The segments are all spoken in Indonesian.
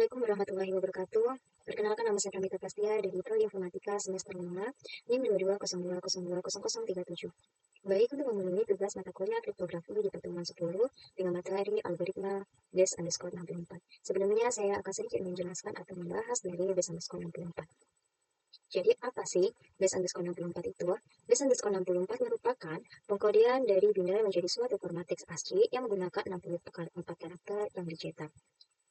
Assalamualaikum warahmatullahi wabarakatuh. Perkenalkan, nama saya Pramita Prastia dari Prodi Informatika semester 5, NIM 2202020037. Baik, untuk memenuhi tugas mata kuliah kriptografi di pertemuan 10 dengan materi algoritma base_64. Sebelumnya saya akan sedikit menjelaskan atau membahas dari base_64. Jadi apa sih base_64 itu? Base_64 merupakan pengkodean dari binario menjadi suatu format teks ASCII yang menggunakan 64 karakter yang dicetak.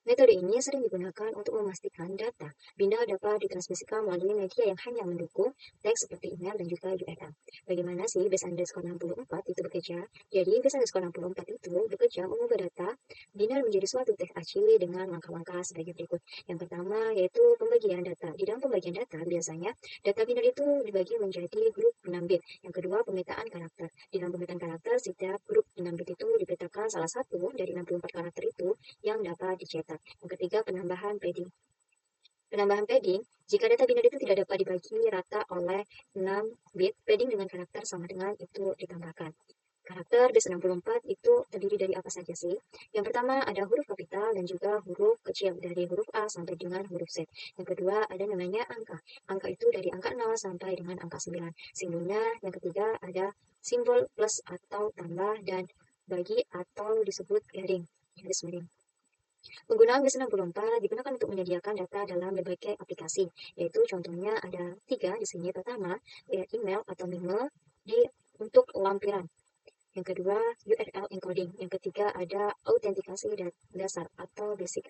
Metode ini sering digunakan untuk memastikan data binario dapat ditransmisikan melalui media yang hanya mendukung teks seperti email dan juga URL. Bagaimana sih base_64 itu bekerja? Jadi base_64 itu bekerja mengubah data binario menjadi suatu teks ASCII dengan langkah-langkah sebagai berikut. Yang pertama yaitu pembagian data. Di dalam pembagian data biasanya data binario itu dibagi menjadi grup 6 bit. Yang kedua pemetaan karakter. Di dalam pemetaan karakter setiap grup 6 bit itu dipetakan salah satu dari 64 karakter itu yang dapat dicetak. Yang ketiga, penambahan padding. Penambahan padding, jika data binario itu tidak dapat dibagi rata oleh 6 bit, padding dengan karakter sama dengan itu ditambahkan. Karakter base_64 itu terdiri dari apa saja sih? Yang pertama ada huruf kapital dan juga huruf kecil dari huruf A sampai dengan huruf Z. Yang kedua ada namanya angka. Angka itu dari angka 0 sampai dengan angka 9. Simbolnya yang ketiga ada simbol plus atau tambah dan bagi atau disebut garis miring. Penggunaan base_64 digunakan untuk menyediakan data dalam berbagai aplikasi, yaitu contohnya ada 3 di sini. Pertama, email atau meme untuk lampiran. Yang kedua, URL encoding. Yang ketiga, ada autentikasi dasar atau basic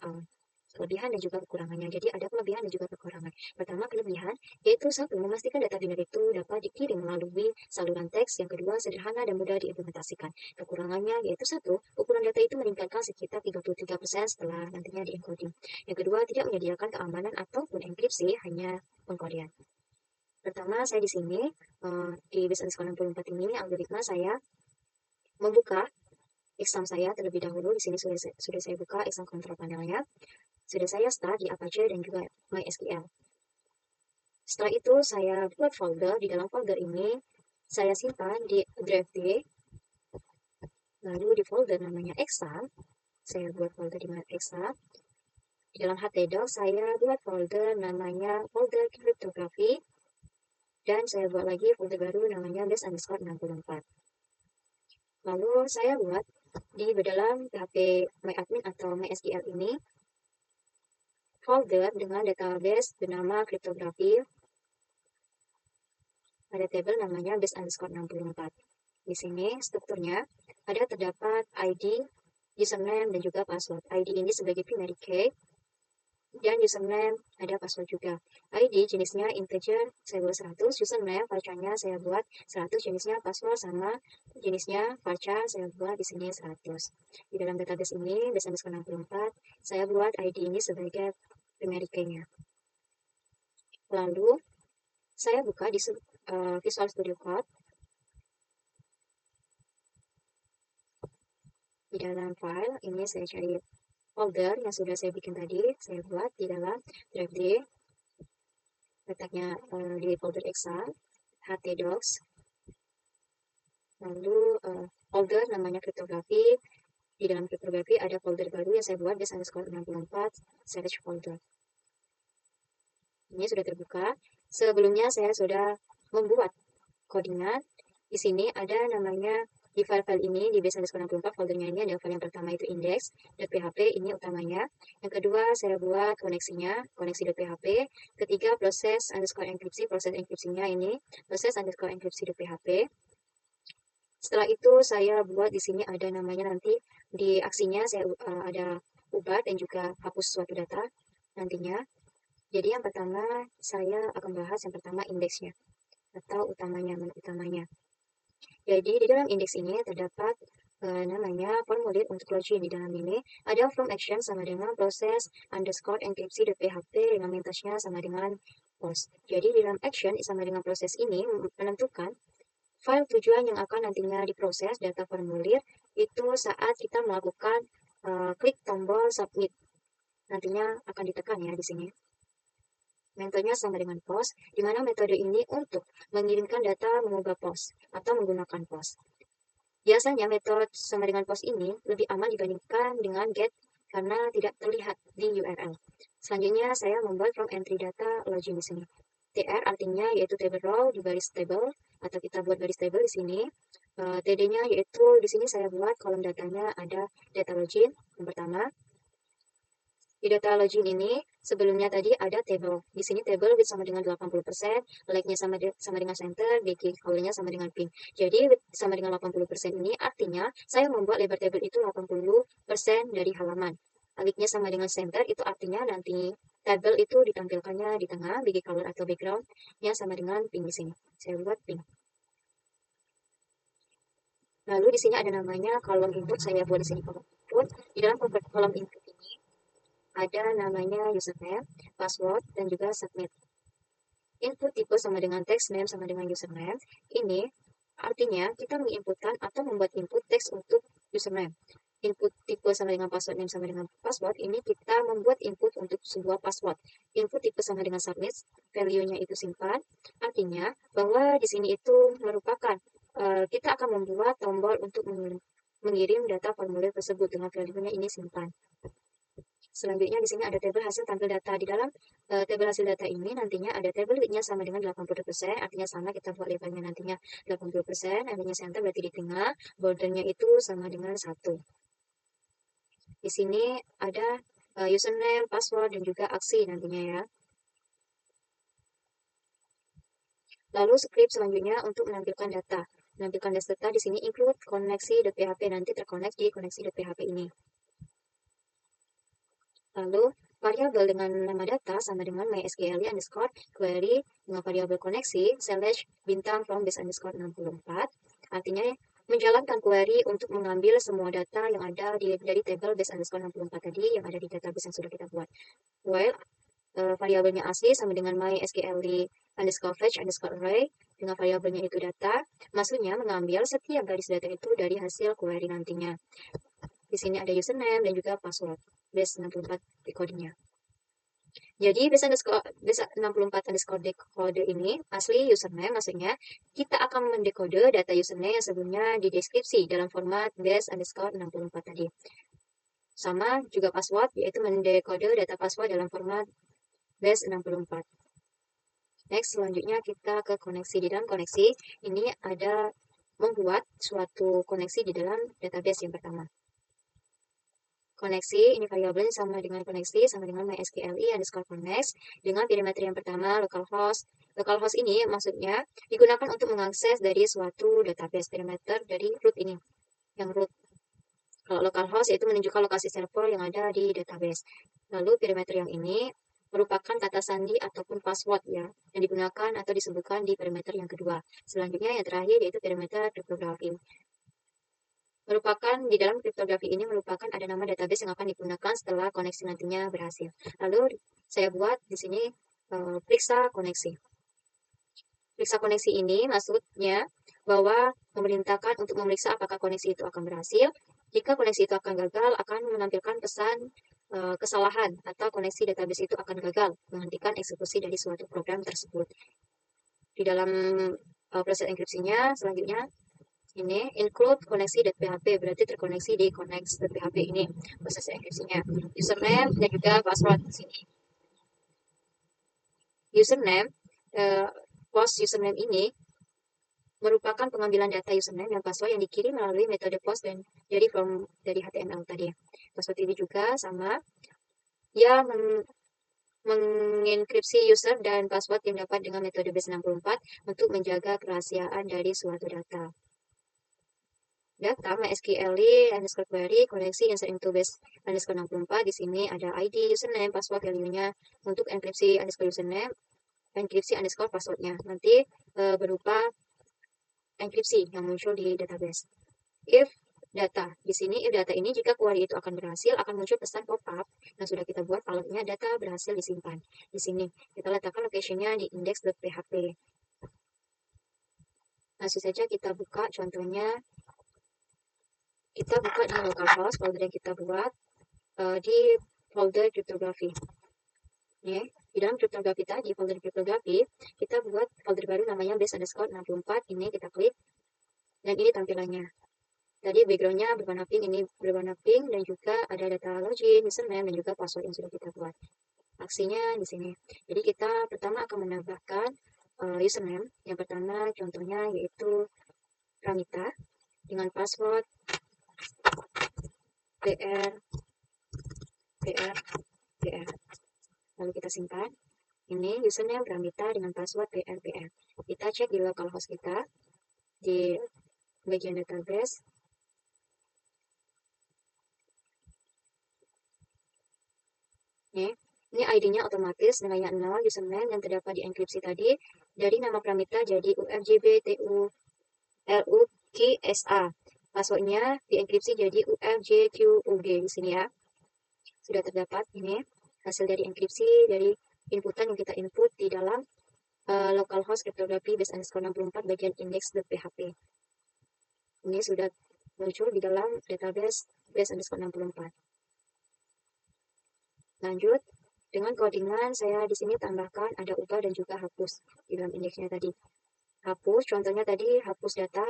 kelebihan dan juga kekurangannya. Jadi ada kelebihan dan juga kekurangan. Pertama, kelebihan yaitu satu, memastikan data binario itu dapat dikirim melalui saluran teks. Yang kedua, sederhana dan mudah diimplementasikan. Kekurangannya yaitu satu, ukuran data itu meningkatkan sekitar 33% setelah nantinya di-encoding. Yang kedua, tidak menyediakan keamanan ataupun enkripsi, hanya pengkodean. Pertama, saya di sini di base_64 ini algoritma saya membuka exam saya terlebih dahulu. Di sini sudah saya buka exam control panelnya. Sudah saya start di Apache dan juga MySQL. Setelah itu saya buat folder. Di dalam folder ini saya simpan di drive D. Lalu di folder namanya exam, saya buat folder di exam. Di dalam htdoc saya buat folder namanya folder kriptografi. Dan saya buat lagi folder baru namanya base_64. Lalu saya buat di dalam PHP MyAdmin atau MySQL ini folder dengan database bernama kriptografi. Ada tabel namanya base_64. Di sini strukturnya ada terdapat ID, username, dan juga password. ID ini sebagai primary key, dan username ada password juga. ID jenisnya integer, saya buat 100. Username varcharnya saya buat 100 jenisnya. Password sama jenisnya varchar, saya buat di sini 100. Di dalam database ini base_64 saya buat ID ini sebagai primary key-nya. Lalu saya buka di Visual Studio Code. Di dalam file ini saya cari folder yang sudah saya bikin tadi, saya buat di dalam drive D. Letaknya di folder exam, htdocs. Lalu folder namanya kriptografi. Di dalam kriptografi ada folder baru yang saya buat base_64 search folder. Ini sudah terbuka. Sebelumnya saya sudah membuat codingan. Di sini ada namanya di file-file ini di base_64 foldernya ini ada file yang pertama itu index.php, ini utamanya. Yang kedua saya buat koneksinya, koneksi.php. Ketiga proses_enkripsi, proses enkripsinya ini proses_enkripsi.php. Setelah itu saya buat di sini ada namanya nanti di aksinya saya ada ubah dan juga hapus suatu data nantinya. Jadi yang pertama saya akan bahas yang pertama indeksnya atau utamanya, menu utamanya. Jadi di dalam indeks ini terdapat namanya formulir untuk login. Di dalam ini ada from action sama dengan proses_enkripsi.php dengan mintasnya sama dengan post. Jadi di dalam action sama dengan proses ini menentukan file tujuan yang akan nantinya diproses data formulir itu saat kita melakukan klik tombol submit. Nantinya akan ditekan ya di sini. Metodenya sama dengan post, di mana metode ini untuk mengirimkan data mengubah post atau menggunakan post. Biasanya metode sama dengan post ini lebih aman dibandingkan dengan get karena tidak terlihat di URL. Selanjutnya saya membuat from entry data login di sini. TR artinya yaitu table row di baris table atau kita buat baris table di sini. TD-nya yaitu di sini saya buat kolom datanya ada data login yang pertama. Di data login ini sebelumnya tadi ada table. Di sini table width sama dengan 80%, like-nya sama dengan center, decay color-nya sama dengan pink. Jadi width sama dengan 80% ini artinya saya membuat lebar table itu 80% dari halaman. Like-nya sama dengan center itu artinya nanti table itu ditampilkannya di tengah, big color atau background-nya sama dengan pink di sini. Saya buat pink. Lalu di sini ada namanya kolom input, saya buat di sini kolom input. Di dalam kolom input ini ada namanya username, password, dan juga submit. Input tipe sama dengan text, name sama dengan username. Ini artinya kita menginputkan atau membuat input teks untuk username. Input tipe sama dengan password, name sama dengan password. Ini kita membuat input untuk sebuah password. Input tipe sama dengan submit, value-nya itu simpan. Artinya bahwa di sini itu merupakan kita akan membuat tombol untuk mengirim data formulir tersebut dengan value-nya ini simpan. Selanjutnya di sini ada tabel hasil tampil data. Di dalam tabel hasil data ini nantinya ada tabel width-nya sama dengan 80%, artinya sama kita buat levelnya nantinya 80%, adanya center berarti di tengah, bordernya itu sama dengan 1. Di sini ada username, password, dan juga aksi nantinya ya. Lalu script selanjutnya untuk menampilkan data. Menampilkan data di sini include koneksi.php, nanti terkonek di koneksi.php ini. Lalu variabel dengan nama data sama dengan mysql underscore query dengan variabel koneksi /bintang from base underscore 64. Artinya menjalankan query untuk mengambil semua data yang ada dari table base underscore 64 tadi yang ada di database yang sudah kita buat. While variabelnya asli sama dengan mysql underscore fetch underscore array dengan variabelnya itu data, maksudnya mengambil setiap garis data itu dari hasil query nantinya. Di sini ada username dan juga password base 64 decodingnya. Jadi base 64 underscore decode ini asli username, maksudnya kita akan mendekode data username yang sebelumnya di deskripsi dalam format base underscore 64 tadi. Sama juga password, yaitu mendekode data password dalam format base 64. Next, selanjutnya kita ke koneksi. Di dalam koneksi ini ada membuat suatu koneksi di dalam database yang pertama. Koneksi, ini variabelnya sama dengan koneksi, sama dengan mysql underscore connect, dengan perimeter yang pertama, localhost. Localhost ini maksudnya digunakan untuk mengakses dari suatu database, perimeter dari root ini, yang root. Kalau localhost yaitu menunjukkan lokasi server yang ada di database. Lalu perimeter yang ini merupakan kata sandi ataupun password ya, yang digunakan atau disebutkan di perimeter yang kedua. Selanjutnya yang terakhir yaitu perimeter kriptografi. Merupakan di dalam kriptografi ini merupakan ada nama database yang akan digunakan setelah koneksi nantinya berhasil. Lalu saya buat di sini periksa koneksi. Periksa koneksi ini maksudnya bahwa memerintahkan untuk memeriksa apakah koneksi itu akan berhasil. Jika koneksi itu akan gagal, akan menampilkan pesan kesalahan atau koneksi database itu akan gagal, menghentikan eksekusi dari suatu program tersebut. Di dalam proses enkripsinya selanjutnya ini include koneksi.php, berarti terkoneksi di connect.php ini proses enkripsinya. Username dan juga password di sini. Username, post username ini merupakan pengambilan data username dan password yang dikirim melalui metode post dan dari HTML tadi. Password ini juga sama, ya mengenkripsi user dan password yang dapat dengan metode base64 untuk menjaga kerahasiaan dari suatu data. Data mysql underscore query koneksi insert into base underscore 64. Di sini ada ID, username, password, value-nya untuk enkripsi underscore username, enkripsi underscore password-nya. Nanti berupa enkripsi yang muncul di database. If data, di sini if data ini jika query itu akan berhasil, akan muncul pesan pop-up yang sudah kita buat alatnya data berhasil disimpan. Di sini kita letakkan location-nya di index.php. Langsung saja kita buka contohnya. Kita buka di localhost folder yang kita buat di folder kriptografi. Ya, di dalam kriptografi tadi, folder kriptografi, kita buat folder baru namanya base underscore 64. Ini kita klik dan ini tampilannya. Tadi backgroundnya berwarna pink, ini berwarna pink, dan juga ada data login, username, dan juga password yang sudah kita buat. aksinya di sini. Jadi kita pertama akan menambahkan username. Yang pertama contohnya yaitu Pramita dengan password PR PR PR. Lalu kita simpan. Ini username Pramita dengan password PR PR. Kita cek di localhost kita di bagian database. Ini ID-nya otomatis nilainya 0, username yang terdapat di enkripsi tadi. Dari nama Pramita jadi UFJBTULUKSA. Passwordnya dienkripsi jadi UFJQUG di sini ya. Sudah terdapat ini hasil dari enkripsi dari inputan yang kita input di dalam localhost cryptography base_64 bagian index.php. Ini sudah muncul di dalam database base_64. Lanjut, dengan codingan saya di sini tambahkan ada ubah dan juga hapus di dalam indeksnya tadi. Hapus, contohnya tadi hapus data.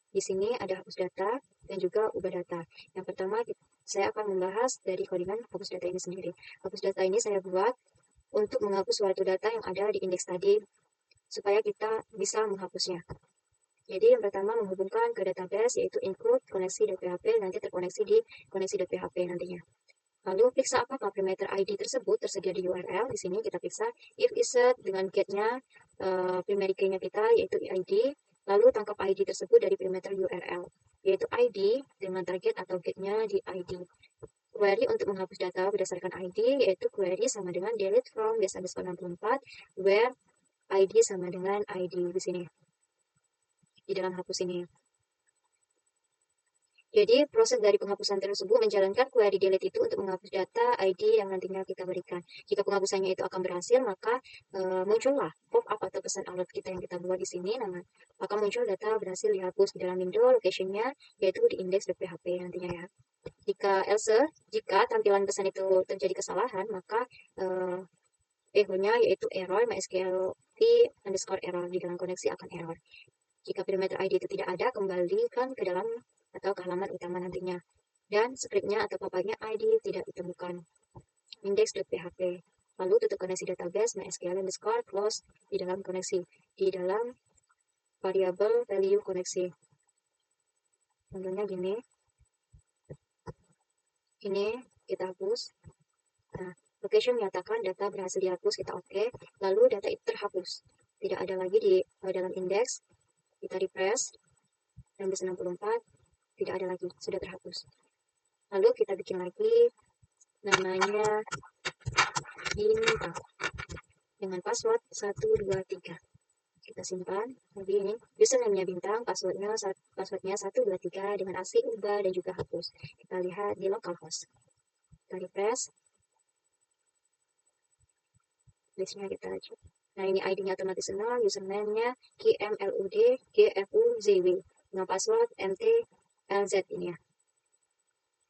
Di sini ada hapus data dan juga ubah data. Yang pertama, saya akan membahas dari codingan hapus data ini sendiri. Hapus data ini saya buat untuk menghapus suatu data yang ada di indeks tadi, supaya kita bisa menghapusnya. Jadi yang pertama menghubungkan ke database, yaitu include koneksi.php, nanti terkoneksi di koneksi.php nantinya. Lalu periksa apakah perimeter ID tersebut tersedia di URL. Di sini kita periksa if insert dengan get-nya primary key-nya kita, yaitu ID. Lalu tangkap ID tersebut dari perimeter URL, yaitu ID dengan target atau get-nya di ID. Query untuk menghapus data berdasarkan ID, yaitu query sama dengan delete from base_64, where ID sama dengan ID di sini, di dalam hapus ini. Jadi proses dari penghapusan tersebut menjalankan query delete itu untuk menghapus data ID yang nantinya kita berikan. Jika penghapusannya itu akan berhasil, maka muncullah pop-up atau pesan alert kita yang kita buat di sini, maka muncul data berhasil dihapus di dalam window location-nya, yaitu di index.php nantinya ya. Jika tampilan pesan itu terjadi kesalahan, maka echo-nya yaitu error mysql_error di dalam koneksi akan error. Jika perimeter ID itu tidak ada, kembalikan ke dalam atau ke halaman utama nantinya. Dan scriptnya atau papanya ID tidak ditemukan. Index.php. Lalu tutup koneksi database mysql_close di dalam koneksi, di dalam variable value koneksi. Contohnya gini. Ini kita hapus. Nah, location menyatakan data berhasil dihapus, kita oke. Lalu data itu terhapus. Tidak ada lagi di dalam indeks. Kita refresh. Dan base64 tidak ada lagi, sudah terhapus. Lalu kita bikin lagi namanya bintang dengan password 123. Kita simpan. Jadi ini username-nya bintang, passwordnya 123 dengan aksi ubah dan juga hapus. Kita lihat di localhost. Kita refresh. Listnya kita cek. Nah, ini ID-nya otomatis 0, username-nya KMLUDGFUZW dengan password MTLZ ini ya.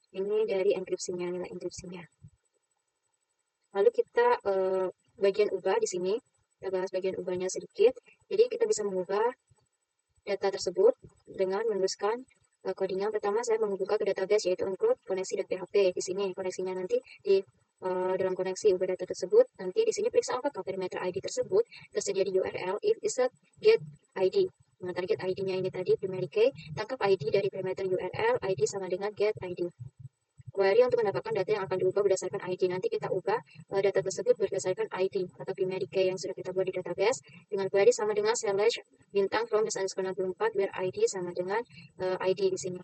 Ini dari enkripsinya, nilai enkripsinya. Lalu kita bagian ubah di sini, kita bahas bagian ubahnya sedikit. Jadi kita bisa mengubah data tersebut dengan menuliskan codingan. Pertama saya menghubungkan ke database, yaitu include koneksi.php. Di sini koneksinya nanti di dalam koneksi ubah data tersebut. Nanti di sini periksa apakah perimeter ID tersebut tersedia di URL if insert get ID. Dengan target ID-nya ini tadi primary key, tangkap ID dari perimeter URL, ID sama dengan get ID. Query untuk mendapatkan data yang akan diubah berdasarkan ID. Nanti kita ubah data tersebut berdasarkan ID atau primary key yang sudah kita buat di database. Dengan query sama dengan /bintang from base_64 where ID sama dengan ID di sini.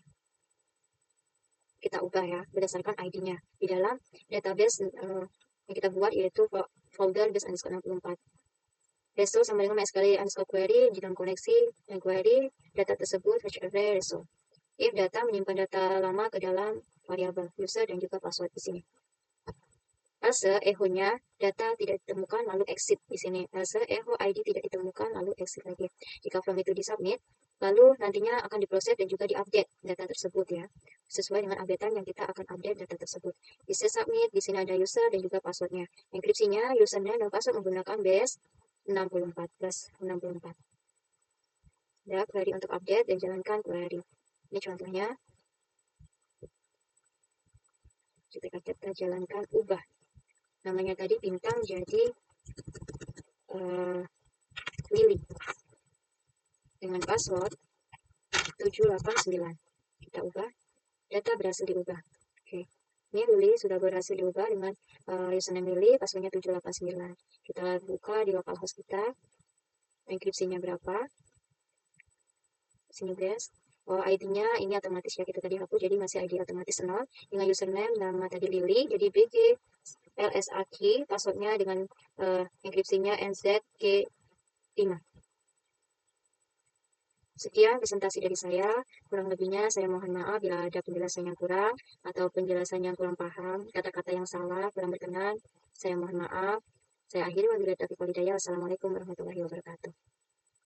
Kita ubah ya berdasarkan ID-nya di dalam database yang kita buat, yaitu folder base_64. Reso sama dengan mysql_query di dalam koneksi dan query data tersebut href reso. If data menyimpan data lama ke dalam variabel user dan juga password di sini. Else echo-nya data tidak ditemukan lalu exit di sini. Else echo ID tidak ditemukan lalu exit lagi. Jika form itu disubmit, lalu nantinya akan diproses dan juga diupdate data tersebut ya. Sesuai dengan updatean yang kita akan update data tersebut. Bisa submit, di sini ada user dan juga passwordnya. Enkripsinya username dan password menggunakan base64. Ya, query untuk update dan jalankan query. Ini contohnya. Kita jalankan ubah. namanya tadi bintang jadi Lily dengan password 789. Kita ubah, data berhasil diubah. Oke, ini Lily sudah berhasil diubah dengan username Lily, passwordnya 789. Kita buka di localhost kita, enkripsinya berapa, sini guys. Oh, ID-nya ini otomatis ya, kita tadi hapus, jadi masih ID otomatis 0. Dengan username nama tadi Lily, jadi BG LSAKI, passwordnya dengan enkripsinya NZG5. Sekian presentasi dari saya, kurang lebihnya saya mohon maaf bila ada penjelasan yang kurang atau penjelasan yang kurang paham, kata-kata yang salah, kurang berkenan, saya mohon maaf. Saya akhiri wabillahi taufiq wal hidayah. Wassalamualaikum warahmatullahi wabarakatuh.